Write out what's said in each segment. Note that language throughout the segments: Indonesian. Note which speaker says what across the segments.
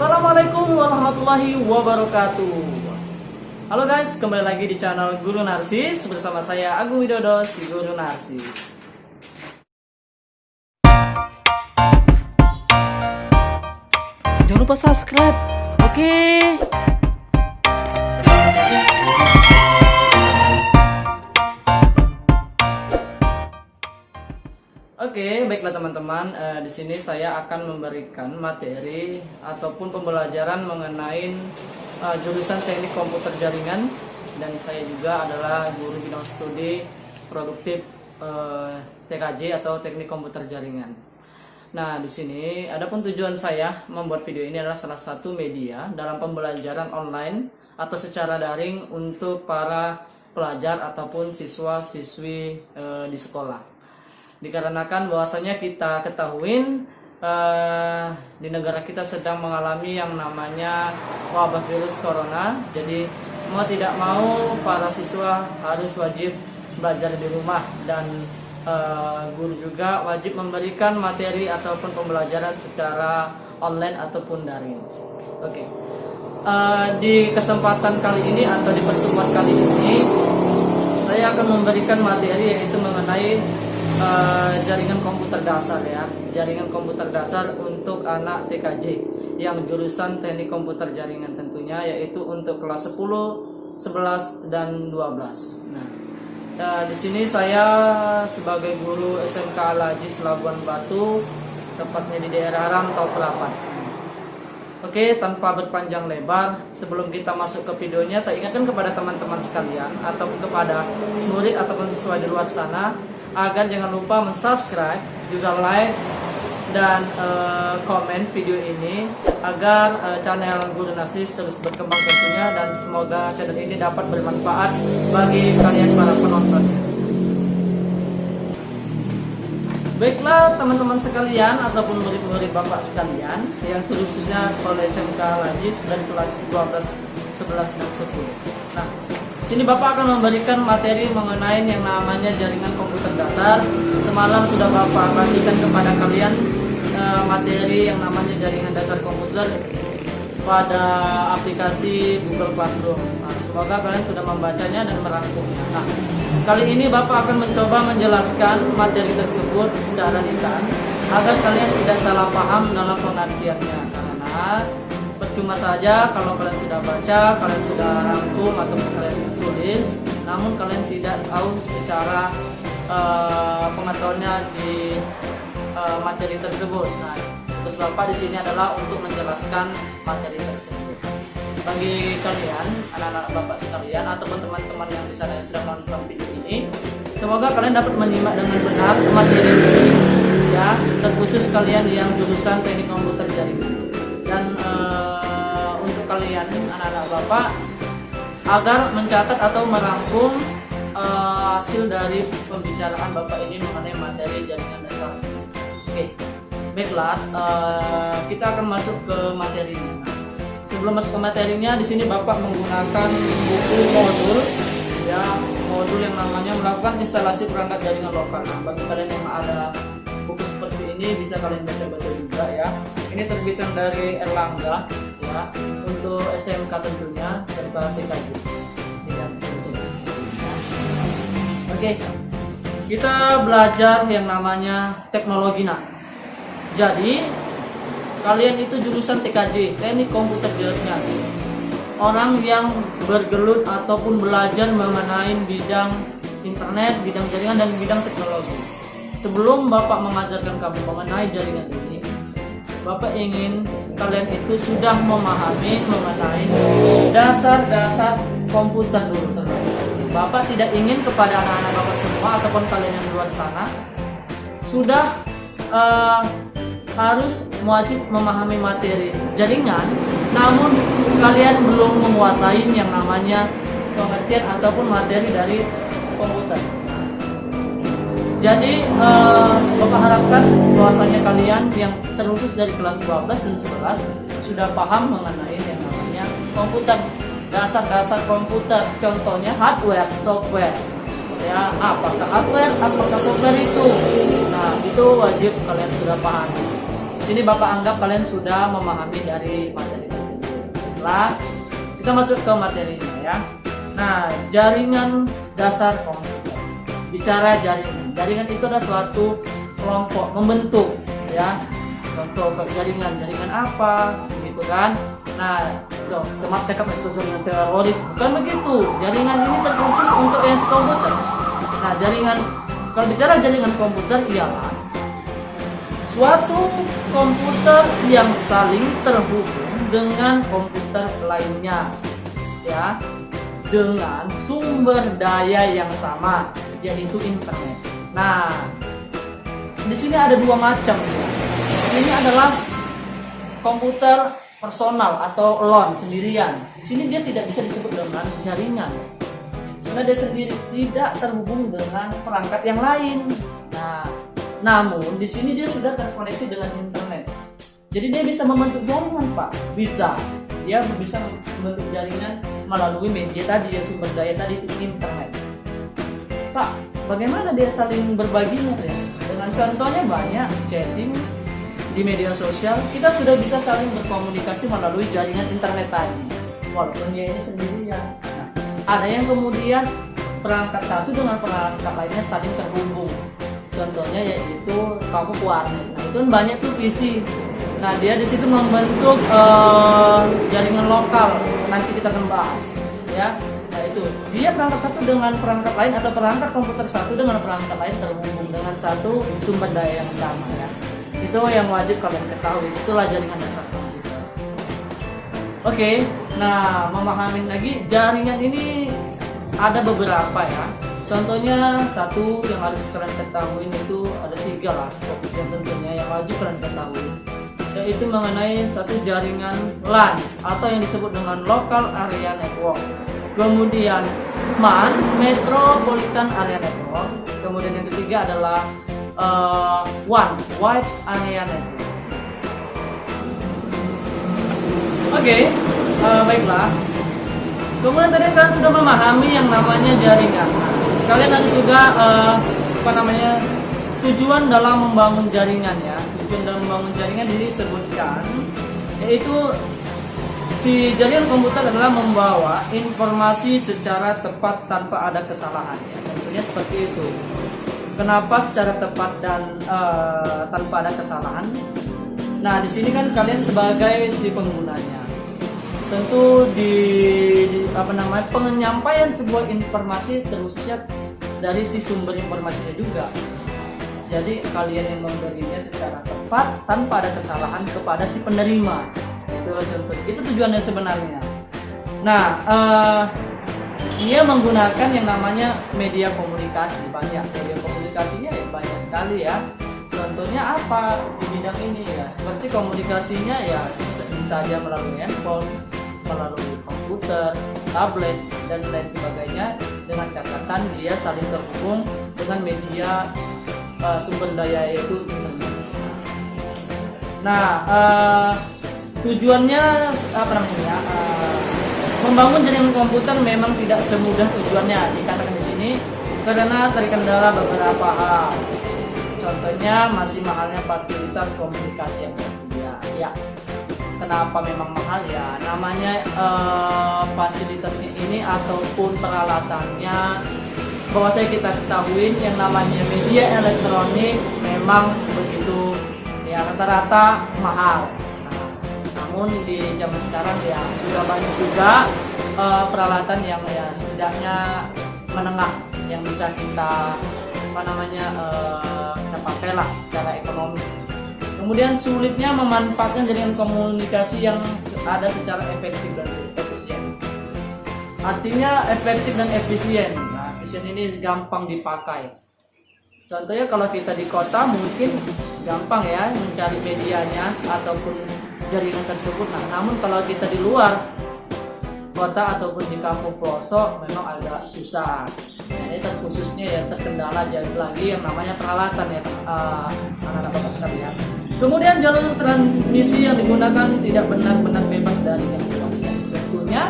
Speaker 1: Assalamualaikum warahmatullahi wabarakatuh. Halo guys, kembali lagi di channel Guru Narsis bersama saya Agung Widodo, si Guru Narsis. Jangan lupa subscribe, oke? Oke, baiklah teman-teman. Di sini saya akan memberikan materi ataupun pembelajaran mengenai jurusan Teknik Komputer Jaringan, dan saya juga adalah guru bidang studi produktif TKJ atau Teknik Komputer Jaringan. Nah, di sini adapun tujuan saya membuat video ini adalah salah satu media dalam pembelajaran online atau secara daring untuk para pelajar ataupun siswa-siswi di sekolah. Dikarenakan bahwasanya kita ketahuin di negara kita sedang mengalami yang namanya wabah virus corona. Jadi mau tidak mau para siswa harus wajib belajar di rumah, dan guru juga wajib memberikan materi ataupun pembelajaran secara online ataupun daring. Oke. Di kesempatan kali ini atau di pertemuan kali ini saya akan memberikan materi yaitu mengenai jaringan komputer dasar ya, jaringan komputer dasar untuk anak TKJ yang jurusan Teknik Komputer Jaringan tentunya, yaitu untuk kelas 10, 11 dan 12. Nah, di sini saya sebagai guru SMK Al-Aziz Labuan Batu, tepatnya di daerah Rantau Pelapan. Oke, tanpa berpanjang lebar, sebelum kita masuk ke videonya, saya ingatkan kepada teman-teman sekalian atau kepada murid ataupun siswa di luar sana agar jangan lupa subscribe, juga like dan komen video ini agar channel Guru Narsis terus berkembang tentunya, dan semoga channel ini dapat bermanfaat bagi kalian para penontonnya. Baiklah teman-teman sekalian ataupun murid-murid Bapak sekalian yang khususnya sekolah SMK Al-Aziz dan kelas 12, 11 dan 10. Nah, sini Bapak akan memberikan materi mengenai yang namanya jaringan komputer dasar. Semalam sudah Bapak bagikan kepada kalian materi yang namanya jaringan dasar komputer pada aplikasi Google Classroom. Nah, semoga kalian sudah membacanya dan merangkumnya. Nah, kali ini Bapak akan mencoba menjelaskan materi tersebut secara lisan agar kalian tidak salah paham dalam pengertiannya, karena percuma saja kalau kalian sudah baca, kalian sudah rangkum ataupun kalian tulis, namun kalian tidak tahu secara pengetahuannya di materi tersebut. Nah, terus Bapak di sini adalah untuk menjelaskan materi tersebut. Bagi kalian, anak-anak Bapak sekalian ataupun teman-teman yang di sana yang sedang menonton video ini, semoga kalian dapat menyimak dengan benar materi ini, ya, terkhusus kalian yang jurusan Teknik Komputer Jaringan. Dan untuk kalian anak-anak Bapak agar mencatat atau merangkum hasil dari pembicaraan Bapak ini mengenai materi jaringan dasar. Oke, baiklah, kita akan masuk ke materinya. Sebelum masuk ke materinya, di sini Bapak menggunakan buku modul, ya, modul yang namanya melakukan instalasi perangkat jaringan lokal. Nah, bagi kalian yang ada buku seperti ini bisa kalian baca-baca juga ya. Ini terbitan dari Erlangga ya, untuk SMK tentunya, SMK TKJ. Oke, kita belajar yang namanya teknologi. Nah, jadi kalian itu jurusan TKJ, Teknik Komputer Jaringan. Orang yang bergelut ataupun belajar mengenai bidang internet, bidang jaringan dan bidang teknologi. Sebelum Bapak mengajarkan kamu mengenai jaringan ini, Bapak ingin kalian itu sudah memahami mengenai dasar-dasar komputer dulu. Bapak tidak ingin kepada anak-anak Bapak semua ataupun kalian yang di luar sana sudah harus wajib memahami materi jaringan, namun kalian belum menguasai yang namanya pengertian ataupun materi dari komputer. Jadi Bapak harapkan bahwasanya kalian yang terkhusus dari kelas 12 dan 11 sudah paham mengenai yang namanya komputer, dasar-dasar komputer, contohnya hardware, software. Ya, apakah hardware, apakah software itu? Nah, itu wajib kalian sudah paham. Di sini Bapak anggap kalian sudah memahami dari materi tersebut. Setelah kita masuk ke materinya ya. Nah, jaringan dasar komputer. Bicara jaringan. Jaringan itu adalah suatu kelompok membentuk ya. Contoh jaringan apa gitu kan. Nah, teman cakap itu jaringan teroris, bukan begitu. Jaringan ini terkhusus untuk yang komputer. Nah, kalau bicara jaringan komputer ialah suatu komputer yang saling terhubung dengan komputer lainnya, ya, dengan sumber daya yang sama, yaitu internet. Nah, di sini ada dua macam. Ini adalah komputer personal atau alone, sendirian. Di sini dia tidak bisa disebut dengan jaringan, karena dia sendiri tidak terhubung dengan perangkat yang lain. Nah, namun di sini dia sudah terkoneksi dengan internet. Jadi dia bisa membentuk jaringan, Pak. Bisa. Dia bisa membentuk jaringan melalui media tadi, ya, sumber daya tadi itu internet. Pak, bagaimana dia saling berbaginya ya? Dengan contohnya banyak chatting di media sosial, kita sudah bisa saling berkomunikasi melalui jaringan internet tadi, walaupun dia ini sendirian. Nah, ada yang kemudian perangkat satu dengan perangkat lainnya saling terhubung. Contohnya yaitu kamu ke warnet. Nah, itu kan banyak tuh PC. Nah, dia di situ membentuk jaringan lokal. Nanti kita akan bahas, ya. Nah, itu dia perangkat satu dengan perangkat lain atau perangkat komputer satu dengan perangkat lain terhubung dengan satu sumber daya yang sama, ya. Itu yang wajib kalian ketahui. Itulah jaringan dasar komputer. Oke, nah memahami lagi jaringan ini ada beberapa ya. Contohnya satu yang harus kalian ketahui itu ada tiga lah topik yang tentunya yang wajib kalian ketahui, yaitu mengenai satu jaringan LAN atau yang disebut dengan Local Area Network. Kemudian MAN, Metropolitan Area Network. Kemudian yang ketiga adalah WAN, Wide Area Network. Oke, baiklah. Kemudian tadi kalian sudah memahami yang namanya jaringan. Kalian harus juga tujuan dalam membangun jaringan ya. Tujuan dalam membangun jaringan disebutkan yaitu si jaringan komputer adalah membawa informasi secara tepat tanpa ada kesalahan ya. Tentunya seperti itu. Kenapa secara tepat dan tanpa ada kesalahan? Nah, di sini kan kalian sebagai si penggunanya. Tentu penyampaian sebuah informasi terusnya dari si sumber informasinya juga. Jadi kalian yang memberinya secara tepat tanpa ada kesalahan kepada si penerima. Itulah contohnya. Itu tujuannya sebenarnya. Nah, dia menggunakan yang namanya media komunikasi. Banyak media komunikasinya ya, banyak sekali ya. Contohnya apa di bidang ini ya? Seperti komunikasinya ya bisa aja melalui handphone, melalui komputer, tablet dan lain sebagainya, dengan catatan dia saling terhubung dengan media sumber daya yaitu internet. Nah, tujuannya membangun jaringan komputer memang tidak semudah tujuannya dikatakan di sini karena terkendala beberapa hal. Contohnya masih mahalnya fasilitas komunikasi yang tersedia. Ya, kenapa memang mahal ya? Namanya fasilitasnya ini ataupun peralatannya, bahwa saya kita ketahui yang namanya media elektronik memang begitu ya, rata-rata mahal. Namun di zaman sekarang ya sudah banyak juga peralatan yang ya setidaknya menengah yang bisa kita kita pakai lah secara ekonomis. Kemudian sulitnya memanfaatkan jaringan komunikasi yang ada secara efektif dan efisien. Artinya efektif dan efisien. Nah, efisien ini gampang dipakai. Contohnya kalau kita di kota mungkin gampang ya mencari medianya ataupun jaringan tersebut. Nah, namun kalau kita di luar kota ataupun di kampung pelosok memang agak susah. Ini terkhususnya ya terkendala lagi yang namanya peralatan ya anak-anak bapak sekalian. Kemudian jalur transmisi yang digunakan tidak benar-benar bebas dari gangguan. Tentunya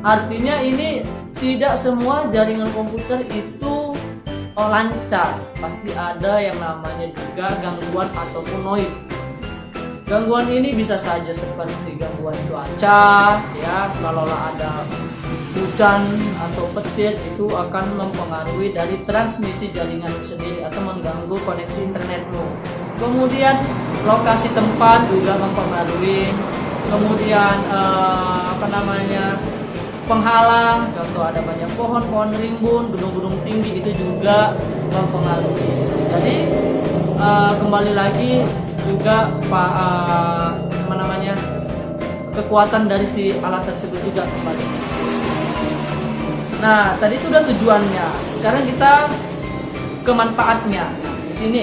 Speaker 1: artinya ini tidak semua jaringan komputer itu lancar, pasti ada yang namanya juga gangguan ataupun noise. Gangguan ini bisa saja seperti gangguan cuaca, ya, kalau ada hujan atau petir itu akan mempengaruhi dari transmisi jaringan sendiri atau mengganggu koneksi internetmu. Kemudian lokasi tempat juga mempengaruhi. Kemudian penghalang, contoh ada banyak pohon rimbun, gedung-gedung tinggi itu juga mempengaruhi. Jadi kembali lagi juga kekuatan dari si alat tersebut juga kembali. Nah, tadi itu udah tujuannya. Sekarang kita ke manfaatnya. Nah, di sini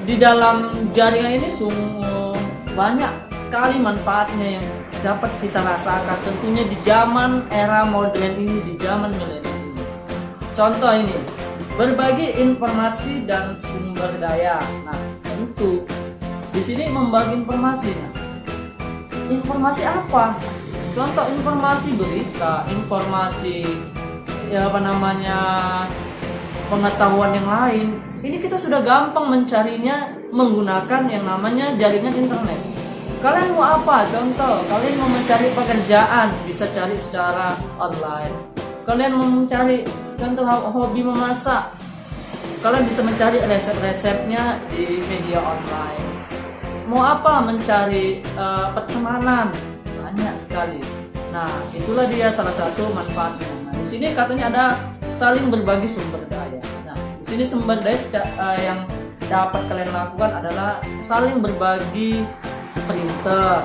Speaker 1: di dalam jaringan ini sungguh banyak sekali manfaatnya yang dapat kita rasakan, tentunya di zaman era modern ini, di zaman milenial ini. Contoh ini, berbagi informasi dan sumber daya. Nah, tentu di sini membagi informasi. Nah, informasi apa? Contoh informasi berita, informasi pengetahuan yang lain. Ini kita sudah gampang mencarinya menggunakan yang namanya jaringan internet. Kalian mau apa? Contoh, kalian mau mencari pekerjaan, bisa cari secara online. Kalian mau mencari contoh hobi memasak, kalian bisa mencari resep-resepnya di media online. Mau apa? Mencari pertemanan, banyak sekali. Nah, itulah dia salah satu manfaatnya. Nah, di sini katanya ada saling berbagi sumber daya. Nah, di sini sumber daya yang dapat kalian lakukan adalah saling berbagi printer.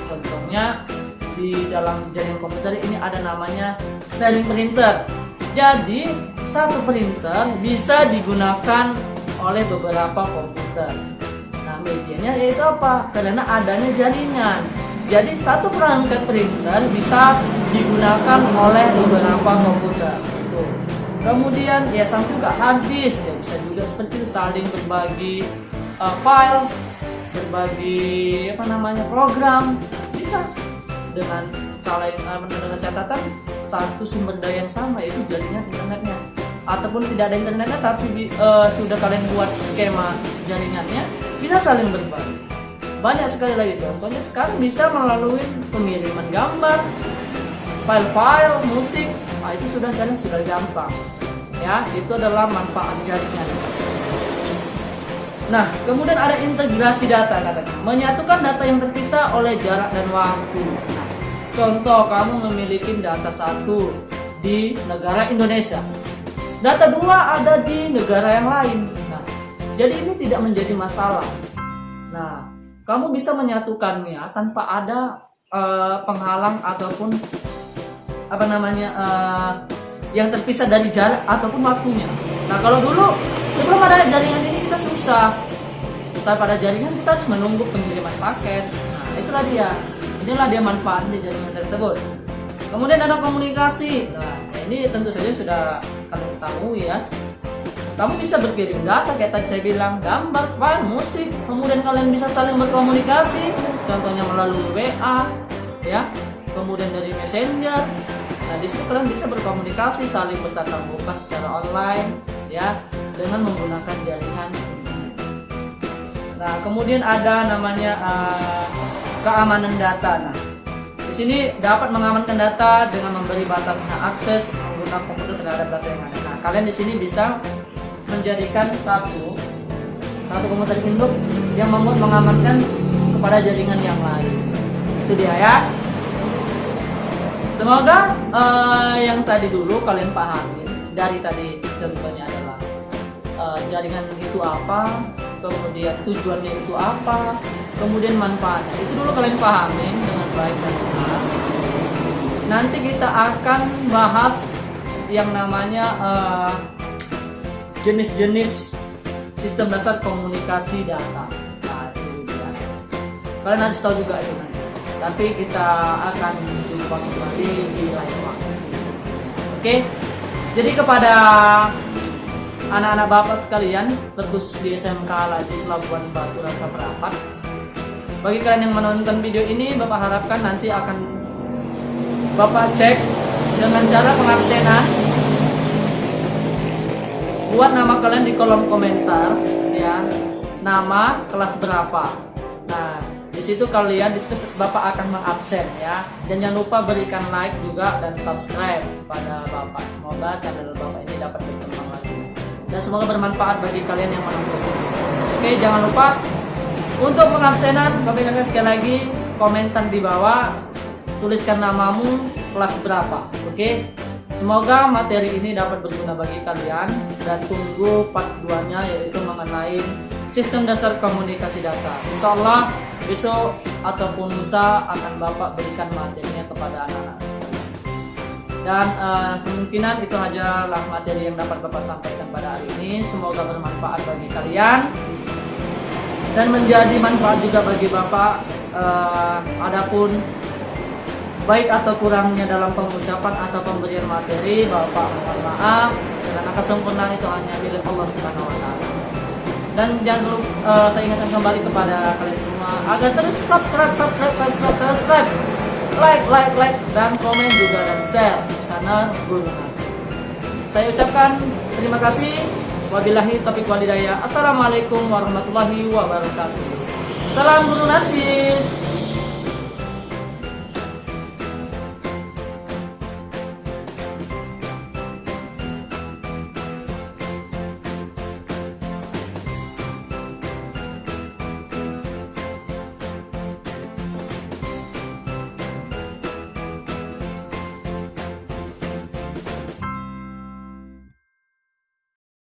Speaker 1: Contohnya di dalam jaringan komputer ini ada namanya sharing printer. Jadi satu printer bisa digunakan oleh beberapa komputer. Nah, medianya yaitu apa? Karena adanya jaringan. Jadi satu perangkat printer bisa digunakan oleh beberapa komputer. Tuh. Kemudian ya sama juga hard disk, ya bisa juga seperti itu, saling berbagi file, berbagi program, bisa dengan dengan catatan satu sumber daya yang sama, yaitu jaringan internetnya. Ataupun tidak ada internetnya tapi sudah kalian buat skema jaringannya, bisa saling berbagi. Banyak sekali lagi contohnya sekarang bisa melalui pengiriman gambar, file-file, musik. Nah, itu sudah gampang. Ya, itu adalah manfaat jaringan. Nah, kemudian ada integrasi data katanya. Menyatukan data yang terpisah oleh jarak dan waktu. Nah, contoh kamu memiliki data satu di negara Indonesia. Data dua ada di negara yang lain. Nah, jadi ini tidak menjadi masalah. Nah, kamu bisa menyatukannya tanpa ada penghalang ataupun yang terpisah dari jarak ataupun waktunya. Nah, kalau dulu sebelum ada jaringan ini kita susah. Tanpa ada jaringan kita harus menunggu pengiriman paket. Nah, itulah dia. Inilah dia manfaat di jaringan tersebut. Kemudian ada komunikasi. Nah, ini tentu saja sudah kalian ketahui ya. Kamu bisa berkirim data kayak tadi saya bilang, gambar, file, musik. Kemudian kalian bisa saling berkomunikasi. Contohnya melalui WA, ya. Kemudian dari Messenger. Nah, di situ kalian bisa berkomunikasi, saling bertatap muka secara online, ya, dengan menggunakan jaringan. Nah, kemudian ada namanya keamanan data. Nah, di sini dapat mengamankan data dengan memberi batasnya akses menggunakan komputer terhadap data yang ada. Nah, kalian di sini bisa menjadikan satu komputer induk yang mengamankan kepada jaringan yang lain. Itu dia ya. Semoga yang tadi dulu kalian pahami. Dari tadi contohnya adalah jaringan itu apa, kemudian tujuannya itu apa, kemudian manfaatnya. Itu dulu kalian pahami dengan baik dan benar. Nanti kita akan bahas yang namanya jenis-jenis sistem dasar komunikasi data. Nah, itu dia. Kalian harus tahu juga itu nanti. Tapi kita akan jumpa kembali di lain waktu. Oke. Jadi kepada anak-anak bapak sekalian, terkhusus di SMK Lajis Labuan Batu Rangka Perapat, bagi kalian yang menonton video ini, bapak harapkan nanti akan bapak cek dengan cara pengabsenan buat nama kalian di kolom komentar ya, nama, kelas berapa. Nah, di situ kalian di situ Bapak akan mengabsen ya. Dan jangan lupa berikan like juga dan subscribe pada Bapak. Semoga channel Bapak ini dapat berkembang lagi. Dan semoga bermanfaat bagi kalian yang menonton. Oke, jangan lupa untuk pengabsenan, kami ingatkan sekali lagi, komentar di bawah, tuliskan namamu, kelas berapa. Oke. Semoga materi ini dapat berguna bagi kalian dan tunggu part 2-nya, yaitu mengenai sistem dasar komunikasi data. Insya Allah besok ataupun lusa akan Bapak berikan materinya kepada anak-anak sekalian. Dan kemungkinan itu adalah materi yang dapat Bapak sampaikan pada hari ini. Semoga bermanfaat bagi kalian dan menjadi manfaat juga bagi Bapak. Adapun baik atau kurangnya dalam pengucapan atau pemberian materi, Bapak mohon maaf, karena kesempurnaan itu hanya milik Allah Subhanahu wa Ta'ala. Dan jangan lupa, saya ingatkan kembali kepada kalian semua agar terus subscribe, like, dan komen juga dan share channel Guru Narsis. Saya ucapkan terima kasih. Wabillahi taufiq wal hidayah. Assalamualaikum warahmatullahi wabarakatuh. Salam Guru Narsis.